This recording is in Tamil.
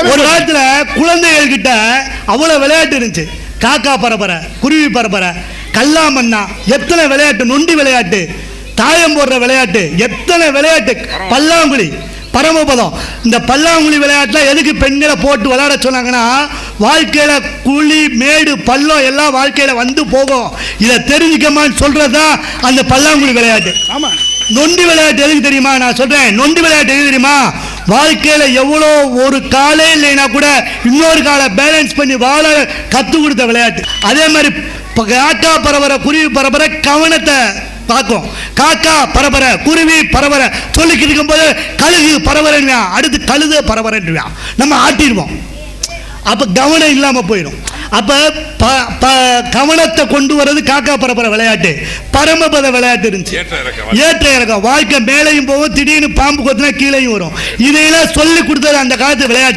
ஒரு காலத்துல குழந்தைகள் கிட்ட அவ்வளவு விளையாட்டு இருந்துச்சு. காக்கா பரபரை, குருவி பரபரை, கல்லாமண்ணா, எத்தனை விளையாட்டு, நொண்டி விளையாட்டு, தாயம் போடுற விளையாட்டு, எத்தனை விளையாட்டு, பல்லாங்குழி, பரமபதம். இந்த பல்லாங்குழி விளையாட்டுல எதுக்கு பெண்களை போட்டு விளையாட சொன்னாங்கன்னா, வாழ்க்கையில குழி மேடு பள்ளம் எல்லாம் வாழ்க்கையில வந்து போகும், இதை தெரிஞ்சுக்கமான்னு சொல்றதுதான் அந்த பல்லாங்குழி விளையாட்டு. ஆமா, நொண்டி விளையாட்டு எதுக்கு தெரியுமா? நான் சொல்றேன், நொண்டி விளையாட்டு எதுக்கு தெரியுமா? வாழ்க்கையில எவ்வளோ ஒரு காலே இல்லைன்னா கூட இன்னொரு காலை பேலன்ஸ் பண்ணி வாழ கத்து கொடுத்த விளையாட்டு. அதே மாதிரி காக்கா பரபரை, குருவி பரபரை கவனத்தை பார்க்கும். காக்கா பரபரை, குருவி பரபரை சொல்லிக்கிட்டு இருக்கும்போது கழுகு பரபரைன்னுவான், அடுத்து கழுத பரபரைன்னுவான், நம்ம ஆட்டிடுவோம். அப்ப கவனம் இல்லாம போயிடும். அப்ப கவனத்தை கொண்டு வர்றது காக்கா பரபரை விளையாட்டு. பரமபத விளையாட்டு இருந்துச்சு, ஏற்ற இறக்கம். வாழ்க்கை மேலையும் போகும், திடீர்னு பாம்பு கொத்தினா கீழையும் வரும். இதையெல்லாம் சொல்லி கொடுத்தது அந்த காலத்து விளையாட்டு.